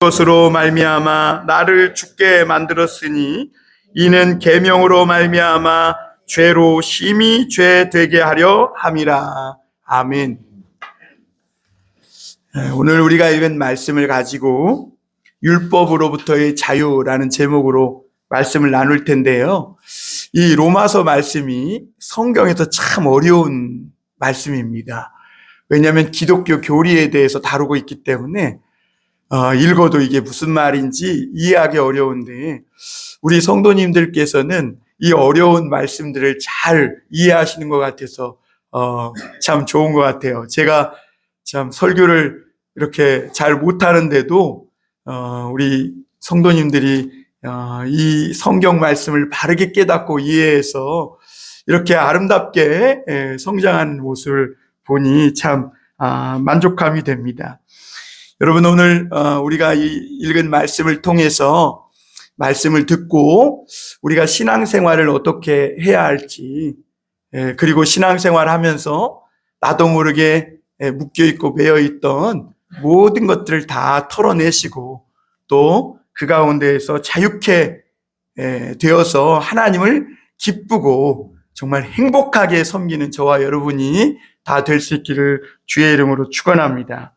것으로 말미암아 나를 죽게 만들었으니 이는 계명으로 말미암아 죄로 심히 죄 되게 하려 함이라. 아멘. 오늘 우리가 읽은 말씀을 가지고 율법으로부터의 자유라는 제목으로 말씀을 나눌 텐데요. 이 로마서 말씀이 성경에서 참 어려운 말씀입니다. 왜냐하면 기독교 교리에 대해서 다루고 있기 때문에 읽어도 이게 무슨 말인지 이해하기 어려운데, 우리 성도님들께서는 이 어려운 말씀들을 잘 이해하시는 것 같아서 참 좋은 것 같아요. 제가 참 설교를 이렇게 잘 못하는데도 우리 성도님들이 이 성경 말씀을 바르게 깨닫고 이해해서 이렇게 아름답게 성장하는 모습을 보니 참 만족감이 됩니다. 여러분, 오늘 우리가 읽은 말씀을 통해서 말씀을 듣고 우리가 신앙생활을 어떻게 해야 할지, 그리고 신앙생활 하면서 나도 모르게 묶여있고 매여있던 모든 것들을 다 털어내시고 또 그 가운데에서 자유케 되어서 하나님을 기쁘고 정말 행복하게 섬기는 저와 여러분이 다 될 수 있기를 주의 이름으로 축원합니다.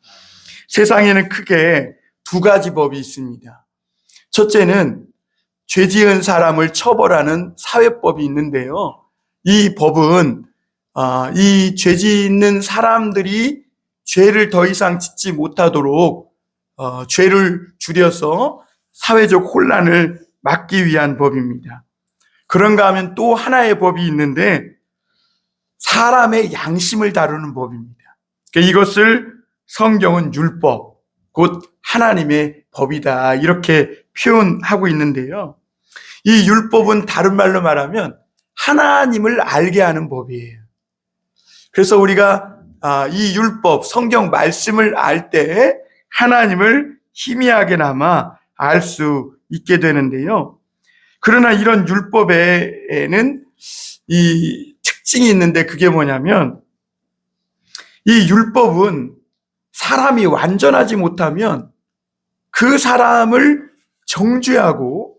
세상에는 크게 두 가지 법이 있습니다. 첫째는 죄 지은 사람을 처벌하는 사회법이 있는데요. 이 법은 이 죄 짓는 사람들이 죄를 더 이상 짓지 못하도록 죄를 줄여서 사회적 혼란을 막기 위한 법입니다. 그런가 하면 또 하나의 법이 있는데 사람의 양심을 다루는 법입니다. 이것을 성경은 율법, 곧 하나님의 법이다, 이렇게 표현하고 있는데요. 이 율법은 다른 말로 말하면 하나님을 알게 하는 법이에요. 그래서 우리가 이 율법, 성경 말씀을 알 때 하나님을 희미하게나마 알 수 있게 되는데요. 그러나 이런 율법에는 이 특징이 있는데, 그게 뭐냐면 이 율법은 사람이 완전하지 못하면 그 사람을 정죄하고,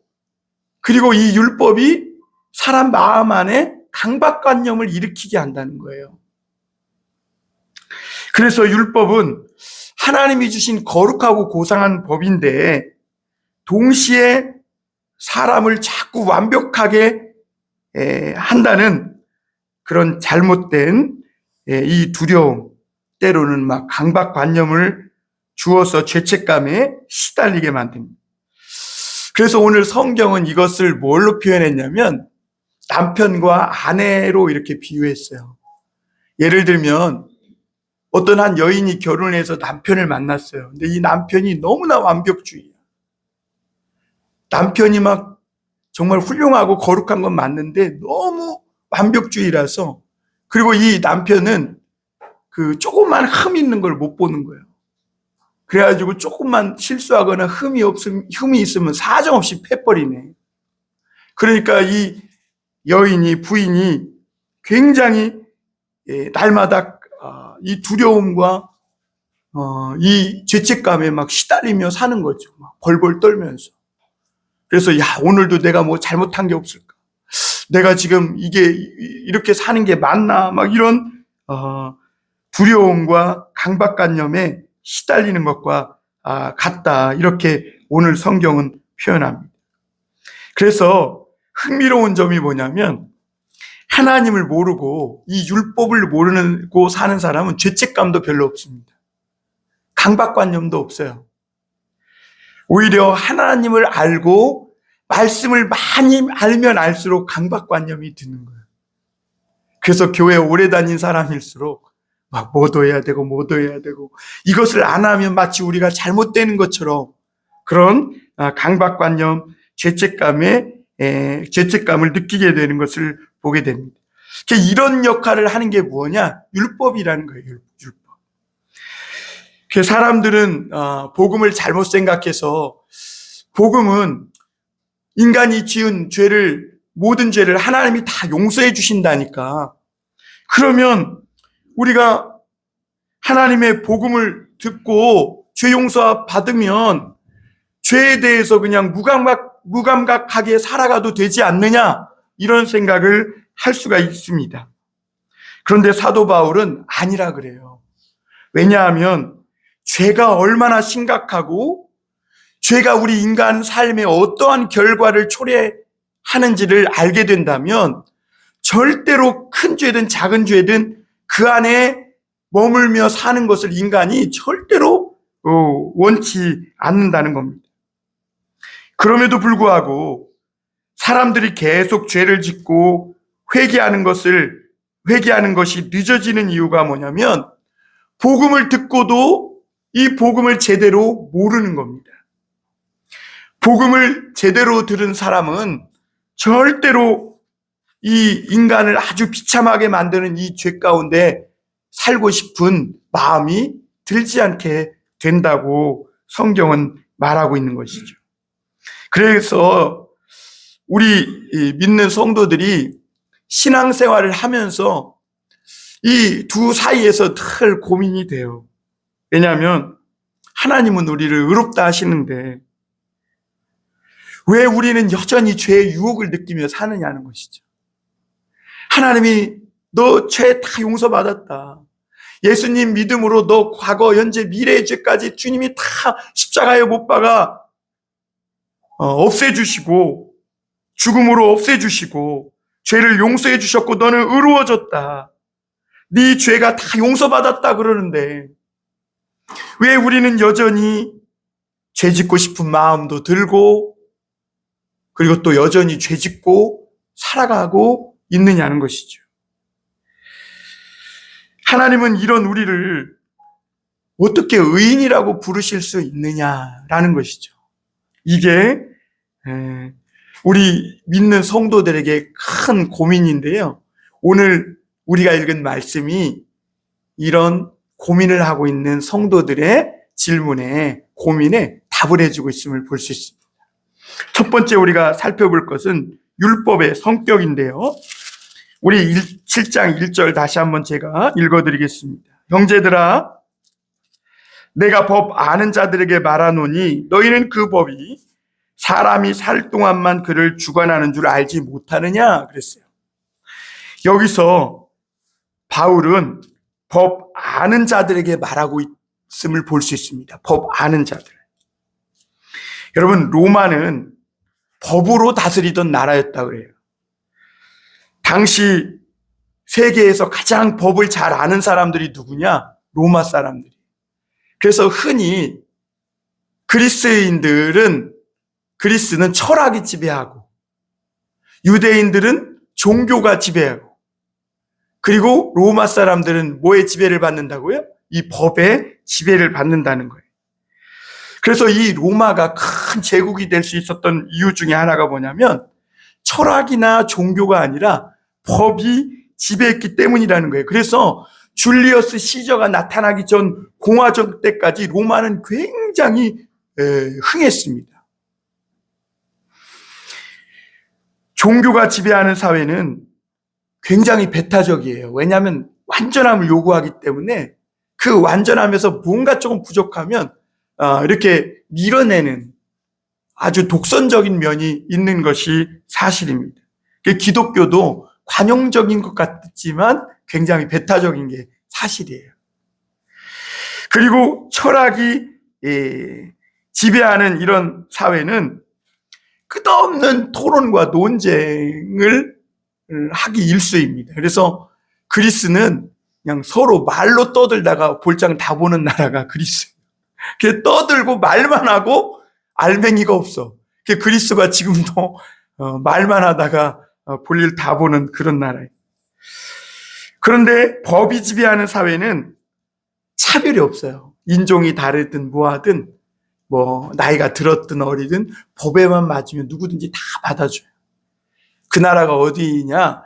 그리고 이 율법이 사람 마음 안에 강박관념을 일으키게 한다는 거예요. 그래서 율법은 하나님이 주신 거룩하고 고상한 법인데, 동시에 사람을 자꾸 완벽하게 한다는 그런 잘못된 이 두려움, 때로는 막 강박관념을 주어서 죄책감에 시달리게 만듭니다. 그래서 오늘 성경은 이것을 뭘로 표현했냐면 남편과 아내로 이렇게 비유했어요. 예를 들면 어떤 한 여인이 결혼해서 남편을 만났어요. 근데 이 남편이 너무나 완벽주의야. 남편이 막 정말 훌륭하고 거룩한 건 맞는데 너무 완벽주의라서, 그리고 이 남편은 그 조금만 흠 있는 걸 못 보는 거예요. 그래가지고 조금만 실수하거나 흠이 있으면 사정없이 패버리네. 그러니까 이 여인이, 부인이 굉장히 날마다 이 두려움과 이 죄책감에 막 시달리며 사는 거죠. 막 벌벌 떨면서. 그래서 오늘도 내가 뭐 잘못한 게 없을까? 내가 지금 이게 이렇게 사는 게 맞나? 막 이런 두려움과 강박관념에 시달리는 것과 같다, 이렇게 오늘 성경은 표현합니다. 그래서 흥미로운 점이 뭐냐면 하나님을 모르고 이 율법을 모르고 사는 사람은 죄책감도 별로 없습니다. 강박관념도 없어요. 오히려 하나님을 알고 말씀을 많이 알면 알수록 강박관념이 드는 거예요. 그래서 교회 오래 다닌 사람일수록 막 뭐도 해야 되고 이것을 안 하면 마치 우리가 잘못되는 것처럼 그런 강박관념, 죄책감을 느끼게 되는 것을 보게 됩니다. 이런 역할을 하는 게 뭐냐? 율법이라는 거예요. 율법. 사람들은 복음을 잘못 생각해서, 복음은 인간이 지은 모든 죄를 하나님이 다 용서해 주신다니까. 그러면 우리가 하나님의 복음을 듣고 죄 용서 받으면 죄에 대해서 그냥 무감각하게 살아가도 되지 않느냐, 이런 생각을 할 수가 있습니다. 그런데 사도 바울은 아니라 그래요. 왜냐하면 죄가 얼마나 심각하고 죄가 우리 인간 삶에 어떠한 결과를 초래하는지를 알게 된다면 절대로 큰 죄든 작은 죄든 그 안에 머물며 사는 것을 인간이 절대로 원치 않는다는 겁니다. 그럼에도 불구하고 사람들이 계속 죄를 짓고 회개하는 것이 늦어지는 이유가 뭐냐면 복음을 듣고도 이 복음을 제대로 모르는 겁니다. 복음을 제대로 들은 사람은 절대로 이 인간을 아주 비참하게 만드는 이 죄 가운데 살고 싶은 마음이 들지 않게 된다고 성경은 말하고 있는 것이죠. 그래서 우리 믿는 성도들이 신앙생활을 하면서 이 두 사이에서 늘 고민이 돼요. 왜냐하면 하나님은 우리를 의롭다 하시는데 왜 우리는 여전히 죄의 유혹을 느끼며 사느냐는 것이죠. 하나님이 너 죄 다 용서받았다. 예수님 믿음으로 너 과거, 현재, 미래의 죄까지 주님이 다 십자가에 못 박아 없애주시고 죽음으로 없애주시고 죄를 용서해 주셨고 너는 의로워졌다. 네 죄가 다 용서받았다 그러는데 왜 우리는 여전히 죄 짓고 싶은 마음도 들고 그리고 또 여전히 죄 짓고 살아가고 있느냐는 것이죠. 하나님은 이런 우리를 어떻게 의인이라고 부르실 수 있느냐라는 것이죠. 이게 우리 믿는 성도들에게 큰 고민인데요. 오늘 우리가 읽은 말씀이 이런 고민을 하고 있는 성도들의 질문에, 고민에 답을 해주고 있음을 볼 수 있습니다. 첫 번째 우리가 살펴볼 것은 율법의 성격인데요. 우리 7장 1절 다시 한번 제가 읽어드리겠습니다. 형제들아, 내가 법 아는 자들에게 말하노니 너희는 그 법이 사람이 살 동안만 그를 주관하는 줄 알지 못하느냐 그랬어요. 여기서 바울은 법 아는 자들에게 말하고 있음을 볼 수 있습니다. 법 아는 자들. 여러분, 로마는 법으로 다스리던 나라였다 그래요. 당시 세계에서 가장 법을 잘 아는 사람들이 누구냐? 로마 사람들이. 그래서 흔히 그리스는 철학이 지배하고 유대인들은 종교가 지배하고 그리고 로마 사람들은 뭐의 지배를 받는다고요? 이 법의 지배를 받는다는 거예요. 그래서 이 로마가 큰 제국이 될 수 있었던 이유 중에 하나가 뭐냐면 철학이나 종교가 아니라 법이 지배했기 때문이라는 거예요. 그래서 줄리어스 시저가 나타나기 전 공화정 때까지 로마는 굉장히 흥했습니다. 종교가 지배하는 사회는 굉장히 배타적이에요. 왜냐하면 완전함을 요구하기 때문에 그 완전함에서 뭔가 조금 부족하면 이렇게 밀어내는 아주 독선적인 면이 있는 것이 사실입니다. 기독교도 관용적인 것 같지만 굉장히 배타적인 게 사실이에요. 그리고 철학이 지배하는 이런 사회는 끝없는 토론과 논쟁을 하기 일쑤입니다. 그래서 그리스는 그냥 서로 말로 떠들다가 볼장 다 보는 나라가 그리스. 떠들고 말만 하고 알맹이가 없어. 그리스가 지금도 말만 하다가 볼일 다 보는 그런 나라예요. 그런데 법이 지배하는 사회는 차별이 없어요. 인종이 다르든 뭐하든 나이가 들었든 어리든 법에만 맞으면 누구든지 다 받아줘요. 그 나라가 어디냐?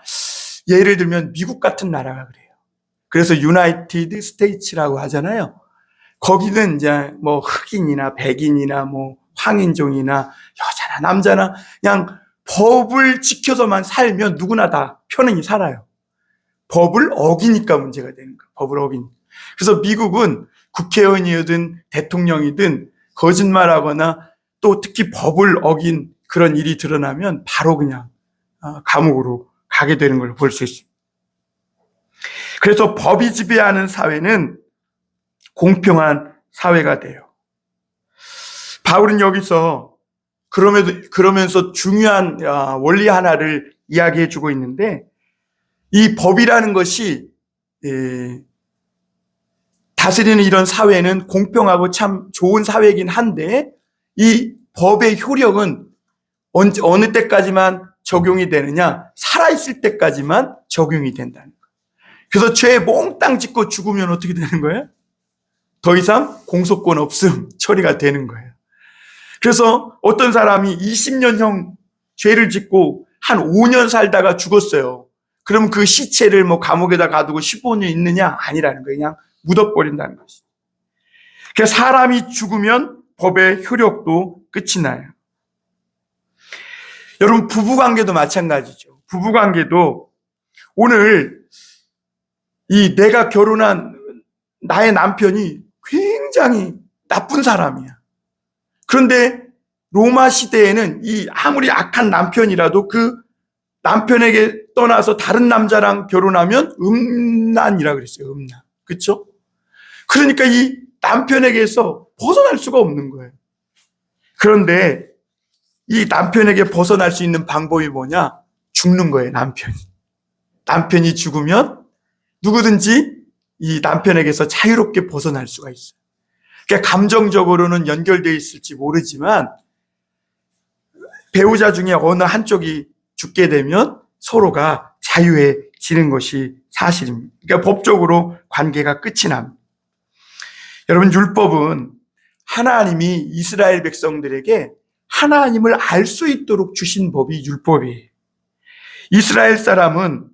예를 들면 미국 같은 나라가 그래요. 그래서 유나이티드 스테이츠라고 하잖아요. 거기는 이제 흑인이나 백인이나 황인종이나 여자나 남자나 그냥 법을 지켜서만 살면 누구나 다 편안히 살아요. 법을 어기니까 문제가 되는 거예요. 법을 어기니까. 그래서 미국은 국회의원이든 대통령이든 거짓말하거나 또 특히 법을 어긴 그런 일이 드러나면 바로 그냥 감옥으로 가게 되는 걸 볼 수 있습니다. 그래서 법이 지배하는 사회는 공평한 사회가 돼요. 바울은 여기서 그러면서 중요한 원리 하나를 이야기해 주고 있는데, 이 법이라는 것이 다스리는 이런 사회는 공평하고 참 좋은 사회이긴 한데, 이 법의 효력은 어느 때까지만 적용이 되느냐? 살아있을 때까지만 적용이 된다는 거예요. 그래서 죄 몽땅 짓고 죽으면 어떻게 되는 거예요? 더 이상 공소권 없음 처리가 되는 거예요. 그래서 어떤 사람이 20년형 죄를 짓고 한 5년 살다가 죽었어요. 그럼 그 시체를 감옥에다 가두고 15년 있느냐? 아니라는 거예요. 그냥 묻어버린다는 것이죠. 그래서 사람이 죽으면 법의 효력도 끝이 나요. 여러분, 부부관계도 마찬가지죠. 부부관계도 오늘 내가 결혼한 나의 남편이 굉장히 나쁜 사람이야. 그런데 로마 시대에는 아무리 악한 남편이라도 그 남편에게 떠나서 다른 남자랑 결혼하면 음란이라 그랬어요. 음란. 그렇죠? 그러니까 이 남편에게서 벗어날 수가 없는 거예요. 그런데 이 남편에게 벗어날 수 있는 방법이 뭐냐? 죽는 거예요, 남편이. 남편이 죽으면 누구든지 이 남편에게서 자유롭게 벗어날 수가 있어요. 그러니까 감정적으로는 연결되어 있을지 모르지만 배우자 중에 어느 한쪽이 죽게 되면 서로가 자유해지는 것이 사실입니다. 그러니까 법적으로 관계가 끝이 납니다. 여러분, 율법은 하나님이 이스라엘 백성들에게 하나님을 알 수 있도록 주신 법이 율법이에요. 이스라엘 사람은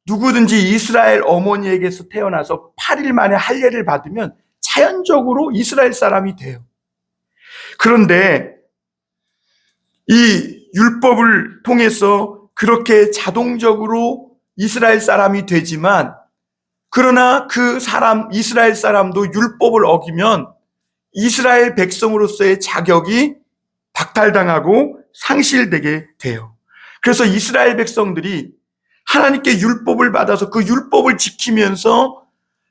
누구든지 이스라엘 어머니에게서 태어나서 8일 만에 할례를 받으면 자연적으로 이스라엘 사람이 돼요. 그런데 이 율법을 통해서 그렇게 자동적으로 이스라엘 사람이 되지만, 그러나 이스라엘 사람도 율법을 어기면 이스라엘 백성으로서의 자격이 박탈당하고 상실되게 돼요. 그래서 이스라엘 백성들이 하나님께 율법을 받아서 그 율법을 지키면서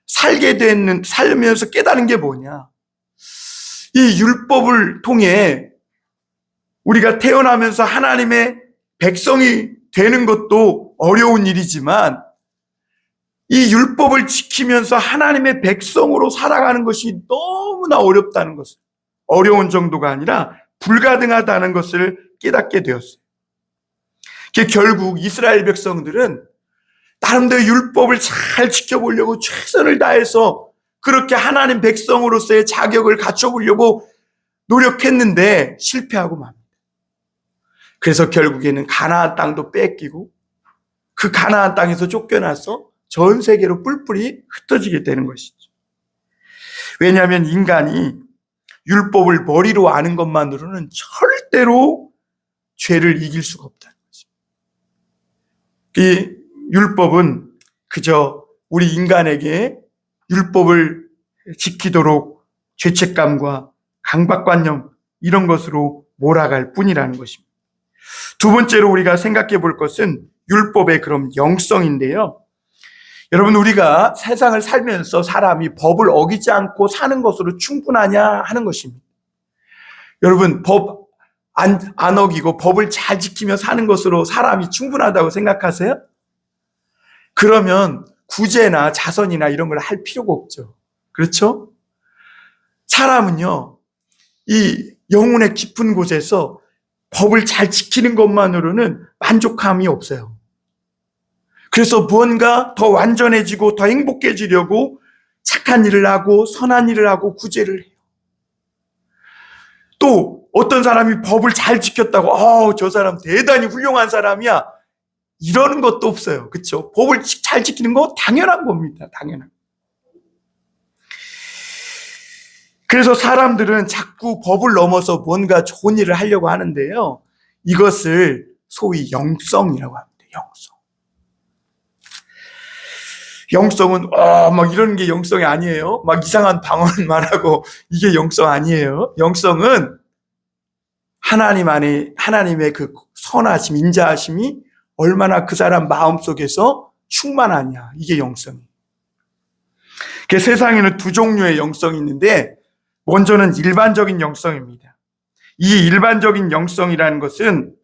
살면서 깨달은 게 뭐냐? 이 율법을 통해 우리가 태어나면서 하나님의 백성이 되는 것도 어려운 일이지만, 이 율법을 지키면서 하나님의 백성으로 살아가는 것이 너무나 어렵다는 것을, 어려운 정도가 아니라 불가능하다는 것을 깨닫게 되었어요. 결국 이스라엘 백성들은 나름대로 율법을 잘 지켜보려고 최선을 다해서 그렇게 하나님 백성으로서의 자격을 갖춰보려고 노력했는데 실패하고 맙니다. 그래서 결국에는 가나안 땅도 뺏기고 그 가나안 땅에서 쫓겨나서 전 세계로 뿔뿔이 흩어지게 되는 것이죠. 왜냐하면 인간이 율법을 머리로 아는 것만으로는 절대로 죄를 이길 수가 없다는 거죠. 이 율법은 그저 우리 인간에게 율법을 지키도록 죄책감과 강박관념 이런 것으로 몰아갈 뿐이라는 것입니다. 두 번째로 우리가 생각해 볼 것은 율법의 그럼 영성인데요. 여러분, 우리가 세상을 살면서 사람이 법을 어기지 않고 사는 것으로 충분하냐 하는 것입니다. 여러분, 법 안 어기고 법을 잘 지키며 사는 것으로 사람이 충분하다고 생각하세요? 그러면 구제나 자선이나 이런 걸 할 필요가 없죠. 그렇죠? 사람은요, 이 영혼의 깊은 곳에서 법을 잘 지키는 것만으로는 만족함이 없어요. 그래서 무언가 더 완전해지고 더 행복해지려고 착한 일을 하고 선한 일을 하고 구제를 해요. 또 어떤 사람이 법을 잘 지켰다고 저 사람 대단히 훌륭한 사람이야 이러는 것도 없어요. 그렇죠? 법을 잘 지키는 거 당연한 겁니다. 당연한. 그래서 사람들은 자꾸 법을 넘어서 뭔가 좋은 일을 하려고 하는데요. 이것을 소위 영성이라고 합니다. 영성. 영성은 막 이런 게 영성이 아니에요. 막 이상한 방언 말하고 이게 영성 아니에요. 영성은 하나님 안에 하나님의 그 선하심, 인자하심이 얼마나 그 사람 마음속에서 충만하냐. 이게 영성이에요. 세상에는 두 종류의 영성이 있는데 먼저는 일반적인 영성입니다. 이 일반적인 영성이라는 것은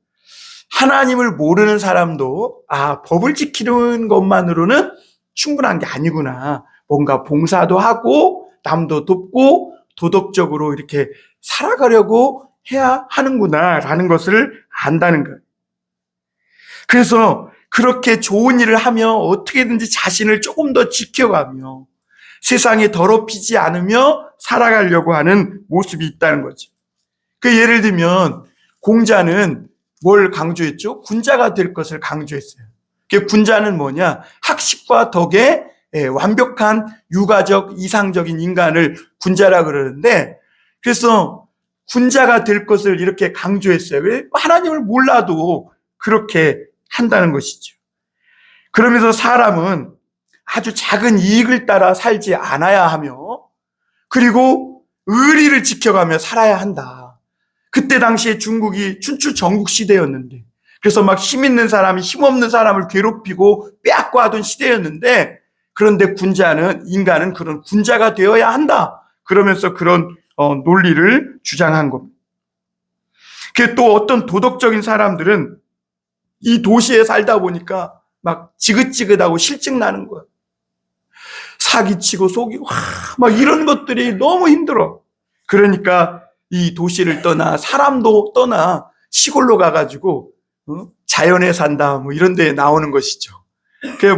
하나님을 모르는 사람도 법을 지키는 것만으로는 충분한 게 아니구나. 뭔가 봉사도 하고 남도 돕고 도덕적으로 이렇게 살아가려고 해야 하는구나 라는 것을 안다는 거예요. 그래서 그렇게 좋은 일을 하며 어떻게든지 자신을 조금 더 지켜가며 세상에 더럽히지 않으며 살아가려고 하는 모습이 있다는 거죠. 예를 들면 공자는 뭘 강조했죠? 군자가 될 것을 강조했어요. 군자는 뭐냐? 학식과 덕에 완벽한 육아적 이상적인 인간을 군자라 그러는데, 그래서 군자가 될 것을 이렇게 강조했어요. 왜? 하나님을 몰라도 그렇게 한다는 것이죠. 그러면서 사람은 아주 작은 이익을 따라 살지 않아야 하며, 그리고 의리를 지켜가며 살아야 한다. 그때 당시에 중국이 춘추 전국 시대였는데, 그래서 막 힘 있는 사람이 힘없는 사람을 괴롭히고 빼앗고 하던 시대였는데, 그런데 인간은 그런 군자가 되어야 한다. 그러면서 그런 논리를 주장한 겁니다. 또 어떤 도덕적인 사람들은 이 도시에 살다 보니까 막 지긋지긋하고 실증 나는 거야. 사기치고 속이고 막 이런 것들이 너무 힘들어. 그러니까 이 도시를 떠나 사람도 떠나 시골로 가가지고 자연에 산다 뭐 이런 데 나오는 것이죠.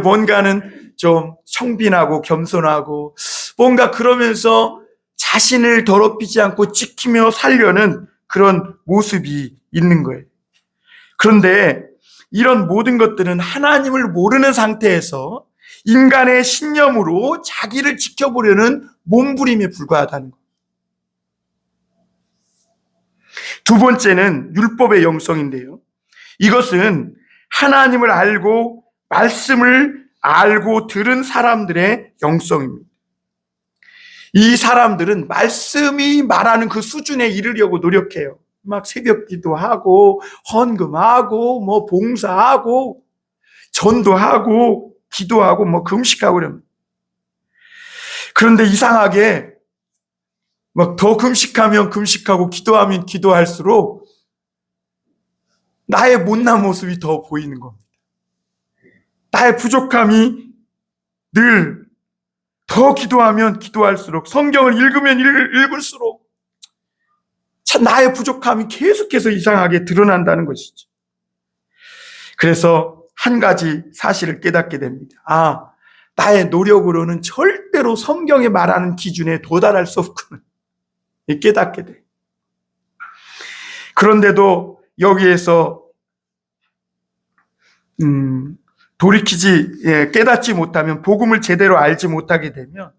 뭔가는 좀 청빈하고 겸손하고 뭔가 그러면서 자신을 더럽히지 않고 지키며 살려는 그런 모습이 있는 거예요. 그런데 이런 모든 것들은 하나님을 모르는 상태에서 인간의 신념으로 자기를 지켜보려는 몸부림에 불과하다는 거예요. 두 번째는 율법의 영성인데요. 이것은 하나님을 알고 말씀을 알고 들은 사람들의 영성입니다. 이 사람들은 말씀이 말하는 그 수준에 이르려고 노력해요. 막 새벽 기도하고 헌금하고 뭐 봉사하고 전도하고 기도하고 뭐 금식하고 그럽니다. 그런데 이상하게 막 더 금식하면 금식하고 기도하면 기도할수록 나의 못난 모습이 더 보이는 겁니다. 나의 부족함이 늘 더 기도하면 기도할수록 성경을 읽으면 읽을수록 참 나의 부족함이 계속해서 이상하게 드러난다는 것이죠. 그래서 한 가지 사실을 깨닫게 됩니다. 나의 노력으로는 절대로 성경이 말하는 기준에 도달할 수 없구나. 깨닫게 돼. 그런데도 여기에서 깨닫지 못하면 복음을 제대로 알지 못하게 되면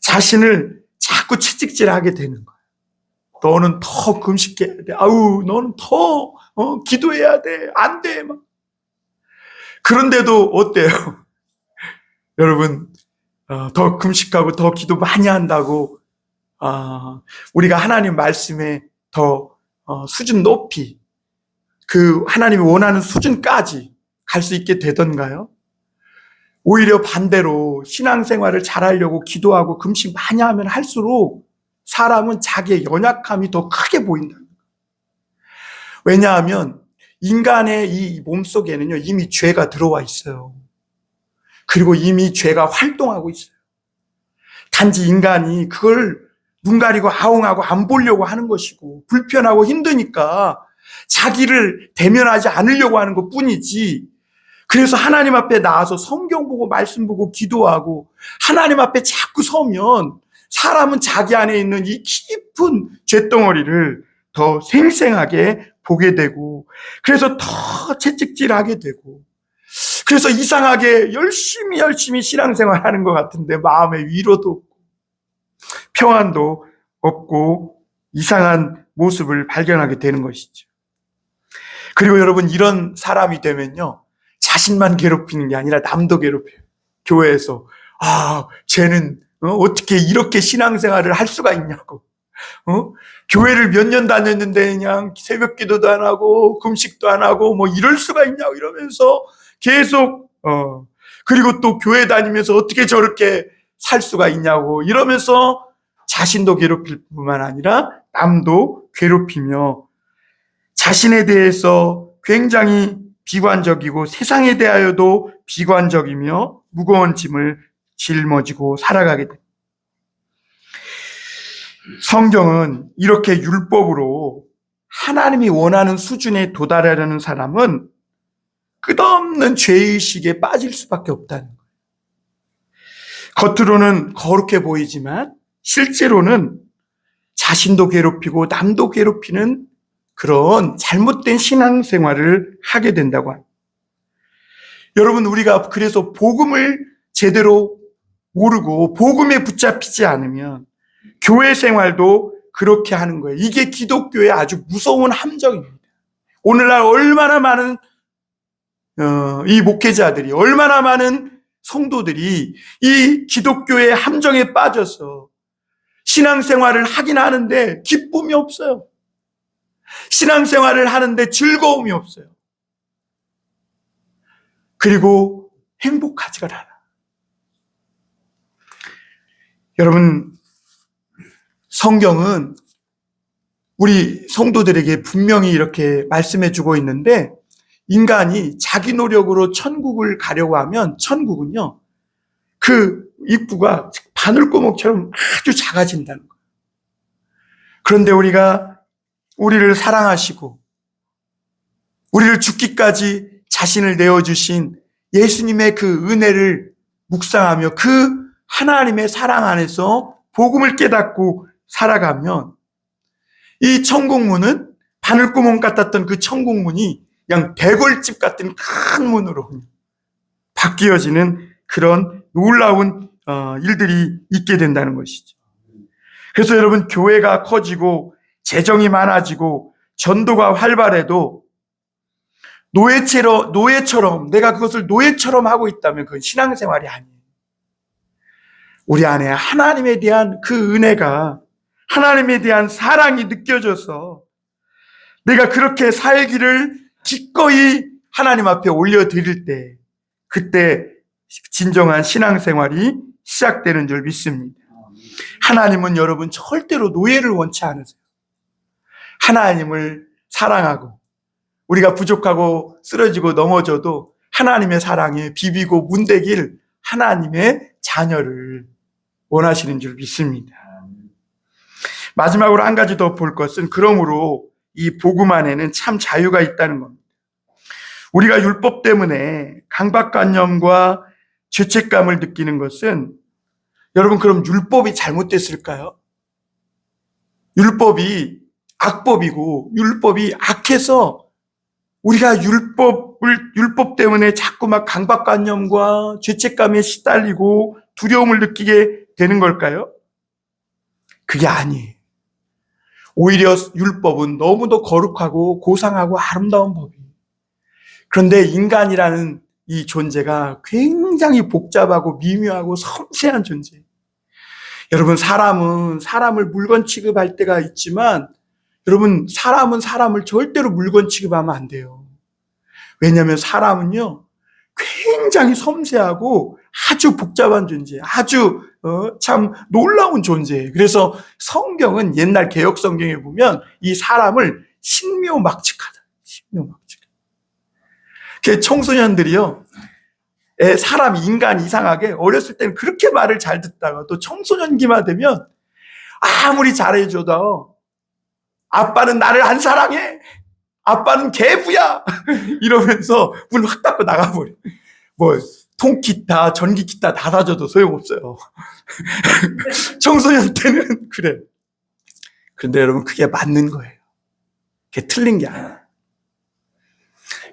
자신을 자꾸 채찍질하게 되는 거예요. 너는 더 금식해야 돼. 너는 더 기도해야 돼. 안 돼. 막. 그런데도 어때요? 여러분, 더 금식하고 더 기도 많이 한다고 우리가 하나님 말씀에 더 수준 높이 그 하나님이 원하는 수준까지 갈 수 있게 되던가요? 오히려 반대로 신앙생활을 잘하려고 기도하고 금식 많이 하면 할수록 사람은 자기의 연약함이 더 크게 보인다. 왜냐하면 인간의 이 몸속에는요 이미 죄가 들어와 있어요. 그리고 이미 죄가 활동하고 있어요. 단지 인간이 그걸 눈 가리고 아웅하고 안 보려고 하는 것이고 불편하고 힘드니까 자기를 대면하지 않으려고 하는 것뿐이지. 그래서 하나님 앞에 나와서 성경 보고 말씀 보고 기도하고 하나님 앞에 자꾸 서면 사람은 자기 안에 있는 이 깊은 죄덩어리를 더 생생하게 보게 되고 그래서 더 채찍질하게 되고 그래서 이상하게 열심히 신앙생활하는 것 같은데 마음에 위로도 없고 평안도 없고 이상한 모습을 발견하게 되는 것이죠. 그리고 여러분 이런 사람이 되면요 자신만 괴롭히는 게 아니라 남도 괴롭혀요. 교회에서 쟤는 어떻게 이렇게 신앙생활을 할 수가 있냐고 교회를 몇 년 다녔는데 그냥 새벽 기도도 안 하고 금식도 안 하고 뭐 이럴 수가 있냐고 이러면서 계속 그리고 또 교회 다니면서 어떻게 저렇게 살 수가 있냐고 이러면서 자신도 괴롭힐 뿐만 아니라 남도 괴롭히며 자신에 대해서 굉장히 비관적이고 세상에 대하여도 비관적이며 무거운 짐을 짊어지고 살아가게 됩니다. 성경은 이렇게 율법으로 하나님이 원하는 수준에 도달하려는 사람은 끝없는 죄의식에 빠질 수밖에 없다는 거예요. 겉으로는 거룩해 보이지만 실제로는 자신도 괴롭히고 남도 괴롭히는 그런 잘못된 신앙생활을 하게 된다고 합니다. 여러분, 우리가 그래서 복음을 제대로 모르고 복음에 붙잡히지 않으면 교회 생활도 그렇게 하는 거예요. 이게 기독교의 아주 무서운 함정입니다. 오늘날 얼마나 많은 이 목회자들이, 얼마나 많은 성도들이 이 기독교의 함정에 빠져서 신앙생활을 하긴 하는데 기쁨이 없어요. 신앙생활을 하는데 즐거움이 없어요. 그리고 행복하지가 않아. 여러분, 성경은 우리 성도들에게 분명히 이렇게 말씀해 주고 있는데, 인간이 자기 노력으로 천국을 가려고 하면 천국은요, 그 입구가 바늘구멍처럼 아주 작아진다는 거예요. 그런데 우리를 사랑하시고 우리를 죽기까지 자신을 내어주신 예수님의 그 은혜를 묵상하며 그 하나님의 사랑 안에서 복음을 깨닫고 살아가면 이 천국문은 바늘구멍 같았던 그 천국문이 그냥 대궐집 같은 큰 문으로 바뀌어지는 그런 놀라운 일들이 있게 된다는 것이죠. 그래서 여러분, 교회가 커지고 재정이 많아지고 전도가 활발해도 노예처럼 내가 그것을 노예처럼 하고 있다면 그건 신앙생활이 아니에요. 우리 안에 하나님에 대한 그 은혜가, 하나님에 대한 사랑이 느껴져서 내가 그렇게 살기를 기꺼이 하나님 앞에 올려드릴 때, 그때 진정한 신앙생활이 시작되는 줄 믿습니다. 하나님은 여러분 절대로 노예를 원치 않으세요. 하나님을 사랑하고 우리가 부족하고 쓰러지고 넘어져도 하나님의 사랑에 비비고 문대길 하나님의 자녀를 원하시는 줄 믿습니다. 마지막으로 한 가지 더 볼 것은, 그러므로 이 복음 안에는 참 자유가 있다는 겁니다. 우리가 율법 때문에 강박관념과 죄책감을 느끼는 것은, 여러분, 그럼 율법이 잘못됐을까요? 율법이 악법이고 율법이 악해서 우리가 율법 때문에 자꾸 막 강박관념과 죄책감에 시달리고 두려움을 느끼게 되는 걸까요? 그게 아니에요. 오히려 율법은 너무도 거룩하고 고상하고 아름다운 법이에요. 그런데 인간이라는 이 존재가 굉장히 복잡하고 미묘하고 섬세한 존재예요. 여러분, 사람은 사람을 물건 취급할 때가 있지만, 여러분, 사람은 사람을 절대로 물건 취급하면 안 돼요. 왜냐하면 사람은요, 굉장히 섬세하고 아주 복잡한 존재예요. 아주 참 놀라운 존재예요. 그래서 성경은, 옛날 개역 성경에 보면 이 사람을 신묘막측하다. 신묘막측. 청소년들이요, 사람, 인간 이상하게 어렸을 때는 그렇게 말을 잘 듣다가 또 청소년기만 되면 아무리 잘해줘도 아빠는 나를 안 사랑해, 아빠는 개부야 이러면서 문 확 닫고 나가버려. 뭐 통기타, 전기기타 다 사줘도 소용없어요. 청소년 때는 그래. 그런데 여러분, 그게 맞는 거예요. 그게 틀린 게 아니에요.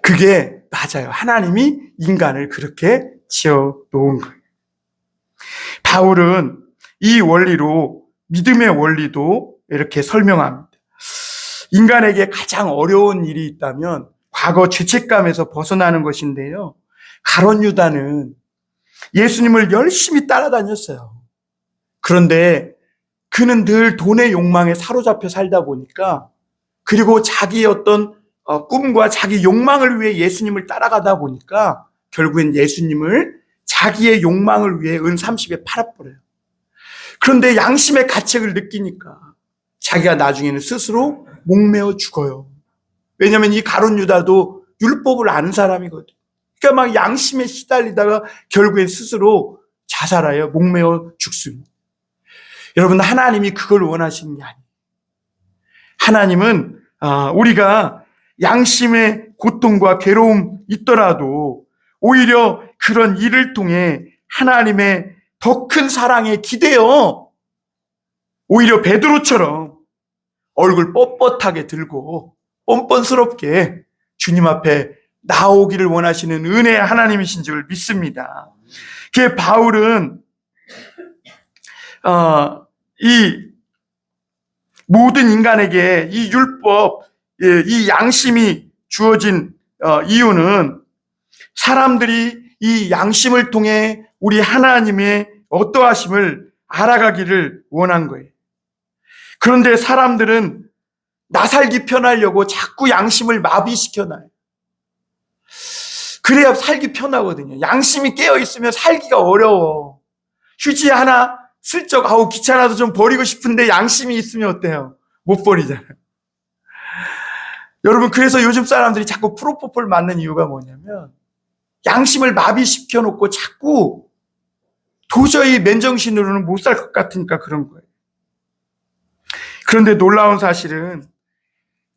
그게 맞아요. 하나님이 인간을 그렇게 지어 놓은 거예요. 바울은 이 원리로, 믿음의 원리도 이렇게 설명합니다. 인간에게 가장 어려운 일이 있다면 과거 죄책감에서 벗어나는 것인데요, 가룟 유다는 예수님을 열심히 따라다녔어요. 그런데 그는 늘 돈의 욕망에 사로잡혀 살다 보니까, 그리고 자기의 어떤 꿈과 자기 욕망을 위해 예수님을 따라가다 보니까 결국엔 예수님을 자기의 욕망을 위해 은 30에 팔아버려요. 그런데 양심의 가책을 느끼니까 자기가 나중에는 스스로 목매어 죽어요. 왜냐하면 이 가룟 유다도 율법을 아는 사람이거든. 그러니까 막 양심에 시달리다가 결국엔 스스로 자살하여 목매어 죽습니다. 여러분, 하나님이 그걸 원하시는 게 아니에요. 하나님은 우리가 양심의 고통과 괴로움 있더라도 오히려 그런 일을 통해 하나님의 더 큰 사랑에 기대어 오히려 베드로처럼 얼굴 뻣뻣하게 들고 뻔뻔스럽게 주님 앞에 나오기를 원하시는 은혜의 하나님이신 줄 믿습니다. 그 바울은 이 모든 인간에게 이 율법, 이 양심이 주어진 이유는 사람들이 이 양심을 통해 우리 하나님의 어떠하심을 알아가기를 원한 거예요. 그런데 사람들은 나 살기 편하려고 자꾸 양심을 마비시켜놔요. 그래야 살기 편하거든요. 양심이 깨어있으면 살기가 어려워. 휴지 하나 슬쩍 귀찮아서 좀 버리고 싶은데 양심이 있으면 어때요? 못 버리잖아요. 여러분, 그래서 요즘 사람들이 자꾸 프로포폴 맞는 이유가 뭐냐면 양심을 마비시켜 놓고 자꾸 도저히 맨정신으로는 못 살 것 같으니까 그런 거예요. 그런데 놀라운 사실은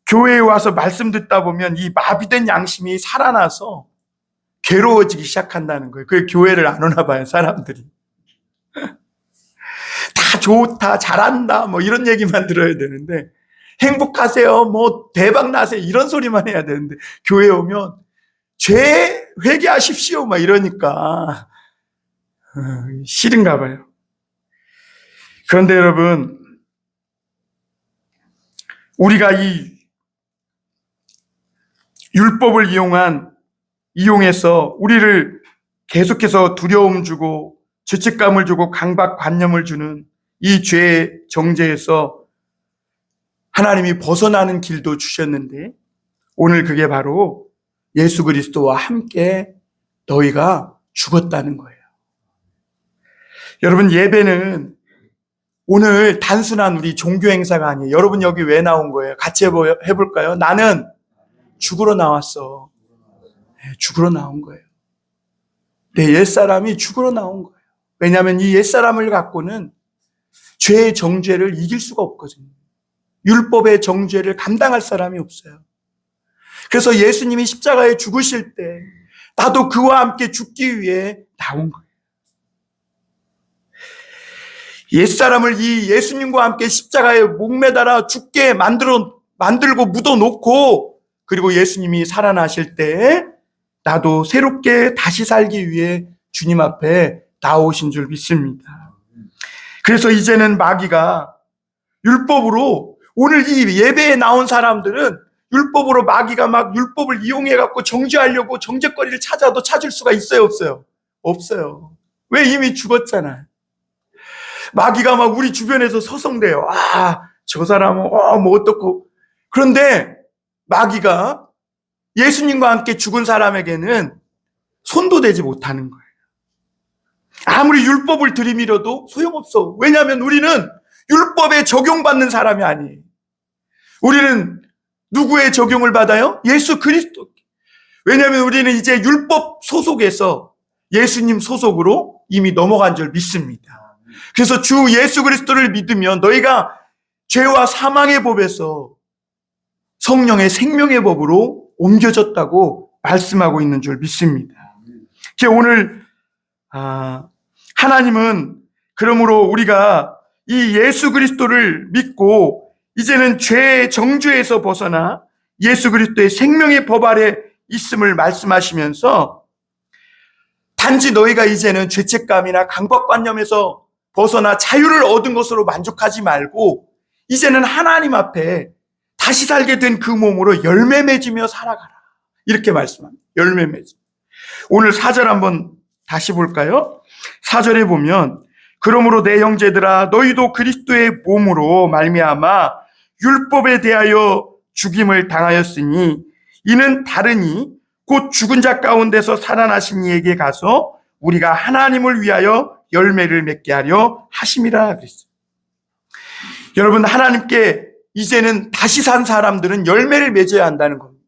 교회에 와서 말씀 듣다 보면 이 마비된 양심이 살아나서 괴로워지기 시작한다는 거예요. 그게 교회를 안 오나 봐요, 사람들이. 다 좋다, 잘한다, 뭐 이런 얘기만 들어야 되는데, 행복하세요, 뭐 대박 나세요, 이런 소리만 해야 되는데, 교회 오면 죄 회개하십시오, 막 이러니까 싫은가 봐요. 그런데 여러분, 우리가 이 율법을 이용해서 우리를 계속해서 두려움 주고 죄책감을 주고 강박관념을 주는 이 죄의 정죄에서 하나님이 벗어나는 길도 주셨는데, 오늘 그게 바로 예수 그리스도와 함께 너희가 죽었다는 거예요. 여러분, 예배는 오늘 단순한 우리 종교 행사가 아니에요. 여러분, 여기 왜 나온 거예요? 같이 해볼까요? 나는 죽으러 나왔어. 죽으러 나온 거예요. 내 옛사람이 죽으러 나온 거예요. 왜냐하면 이 옛사람을 갖고는 죄의 정죄를 이길 수가 없거든요. 율법의 정죄를 감당할 사람이 없어요. 그래서 예수님이 십자가에 죽으실 때 나도 그와 함께 죽기 위해 나온 거예요. 옛사람을 이 예수님과 함께 십자가에 목매달아 죽게 만들고 묻어놓고, 그리고 예수님이 살아나실 때 나도 새롭게 다시 살기 위해 주님 앞에 나오신 줄 믿습니다. 그래서 이제는 마귀가 율법으로, 오늘 이 예배에 나온 사람들은 율법으로 마귀가 막 율법을 이용해갖고 정죄하려고 정죄거리를 찾아도 찾을 수가 있어요, 없어요? 없어요. 왜? 이미 죽었잖아요. 마귀가 막 우리 주변에서 서성대요. 저 사람은 뭐 어떻고. 그런데 마귀가 예수님과 함께 죽은 사람에게는 손도 대지 못하는 거예요. 아무리 율법을 들이밀어도 소용없어. 왜냐하면 우리는 율법에 적용받는 사람이 아니에요. 우리는 누구의 적용을 받아요? 예수 그리스도. 왜냐하면 우리는 이제 율법 소속에서 예수님 소속으로 이미 넘어간 줄 믿습니다. 그래서 주 예수 그리스도를 믿으면 너희가 죄와 사망의 법에서 성령의 생명의 법으로 옮겨졌다고 말씀하고 있는 줄 믿습니다. 오늘 하나님은 그러므로 우리가 이 예수 그리스도를 믿고 이제는 죄의 정죄에서 벗어나 예수 그리스도의 생명의 법 아래 있음을 말씀하시면서, 단지 너희가 이제는 죄책감이나 강박관념에서 벗어나 자유를 얻은 것으로 만족하지 말고 이제는 하나님 앞에 다시 살게 된 그 몸으로 열매 맺으며 살아가라, 이렇게 말씀합니다. 열매 맺음. 오늘 4절 한번 다시 볼까요? 4절에 보면 그러므로 내 형제들아 너희도 그리스도의 몸으로 말미암아 율법에 대하여 죽임을 당하였으니 이는 다르니 곧 죽은 자 가운데서 살아나신 이에게 가서 우리가 하나님을 위하여 열매를 맺게 하려 하심이라 그랬어요. 여러분, 하나님께 이제는 다시 산 사람들은 열매를 맺어야 한다는 겁니다.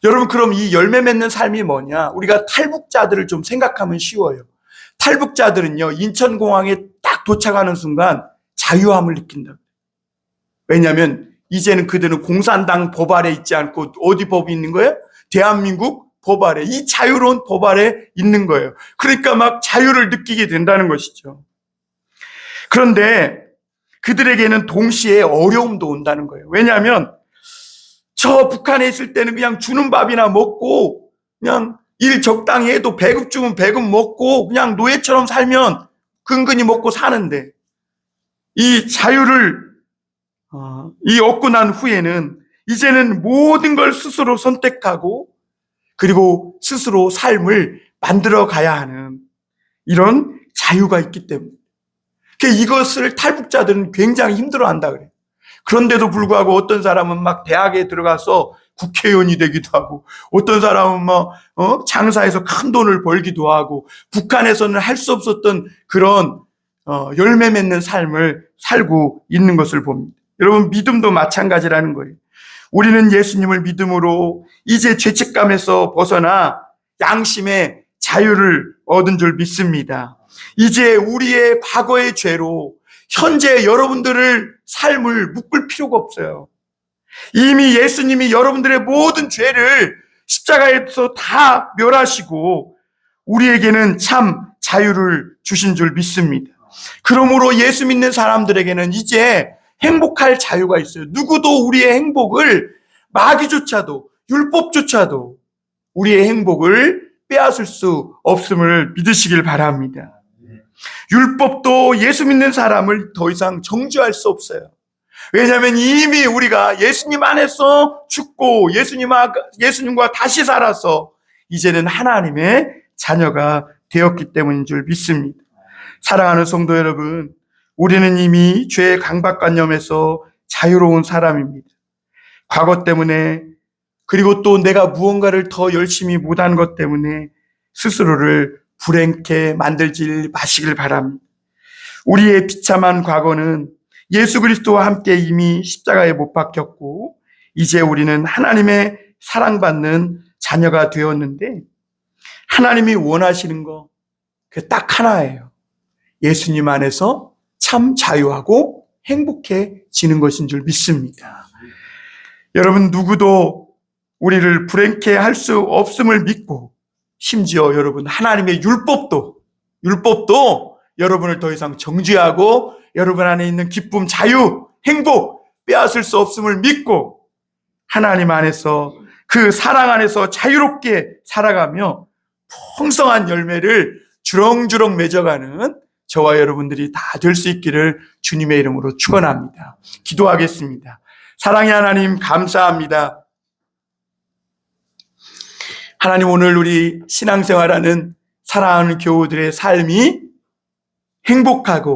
여러분, 그럼 이 열매 맺는 삶이 뭐냐? 우리가 탈북자들을 좀 생각하면 쉬워요. 탈북자들은요, 인천공항에 딱 도착하는 순간 자유함을 느낀다. 왜냐하면 이제는 그들은 공산당 법 아래 있지 않고 어디 법이 있는 거예요? 대한민국 법 아래, 이 자유로운 법 아래 있는 거예요. 그러니까 막 자유를 느끼게 된다는 것이죠. 그런데 그들에게는 동시에 어려움도 온다는 거예요. 왜냐하면 저 북한에 있을 때는 그냥 주는 밥이나 먹고 그냥 일 적당히 해도 배급 주면 배급 먹고 그냥 노예처럼 살면 근근히 먹고 사는데, 이 자유를 얻고 난 후에는 이제는 모든 걸 스스로 선택하고 그리고 스스로 삶을 만들어 가야 하는 이런 자유가 있기 때문에 이것을 탈북자들은 굉장히 힘들어한다 그래요. 그런데도 불구하고 어떤 사람은 막 대학에 들어가서 국회의원이 되기도 하고, 어떤 사람은 장사해서 큰 돈을 벌기도 하고, 북한에서는 할 수 없었던 그런 열매 맺는 삶을 살고 있는 것을 봅니다. 여러분, 믿음도 마찬가지라는 거예요. 우리는 예수님을 믿음으로 이제 죄책감에서 벗어나 양심의 자유를 얻은 줄 믿습니다. 이제 우리의 과거의 죄로 현재 여러분들을 삶을 묶을 필요가 없어요. 이미 예수님이 여러분들의 모든 죄를 십자가에서 다 멸하시고 우리에게는 참 자유를 주신 줄 믿습니다. 그러므로 예수 믿는 사람들에게는 이제 행복할 자유가 있어요. 누구도 우리의 행복을, 마귀조차도, 율법조차도 우리의 행복을 빼앗을 수 없음을 믿으시길 바랍니다. 율법도 예수 믿는 사람을 더 이상 정죄할 수 없어요. 왜냐하면 이미 우리가 예수님 안에서 죽고 예수님과 다시 살아서 이제는 하나님의 자녀가 되었기 때문인 줄 믿습니다. 사랑하는 성도 여러분, 우리는 이미 죄의 강박관념에서 자유로운 사람입니다. 과거 때문에, 그리고 또 내가 무언가를 더 열심히 못한 것 때문에 스스로를 불행케 만들지 마시길 바랍니다. 우리의 비참한 과거는 예수 그리스도와 함께 이미 십자가에 못 박혔고 이제 우리는 하나님의 사랑받는 자녀가 되었는데, 하나님이 원하시는 거 그 딱 하나예요. 예수님 안에서 참 자유하고 행복해지는 것인 줄 믿습니다. 여러분, 누구도 우리를 불행케 할 수 없음을 믿고, 심지어 여러분 하나님의 율법도 여러분을 더 이상 정죄하고 여러분 안에 있는 기쁨, 자유, 행복 빼앗을 수 없음을 믿고 하나님 안에서, 그 사랑 안에서 자유롭게 살아가며 풍성한 열매를 주렁주렁 맺어가는 저와 여러분들이 다 될 수 있기를 주님의 이름으로 축원합니다. 기도하겠습니다. 사랑의 하나님, 감사합니다. 하나님, 오늘 우리 신앙생활하는 사랑하는 교우들의 삶이 행복하고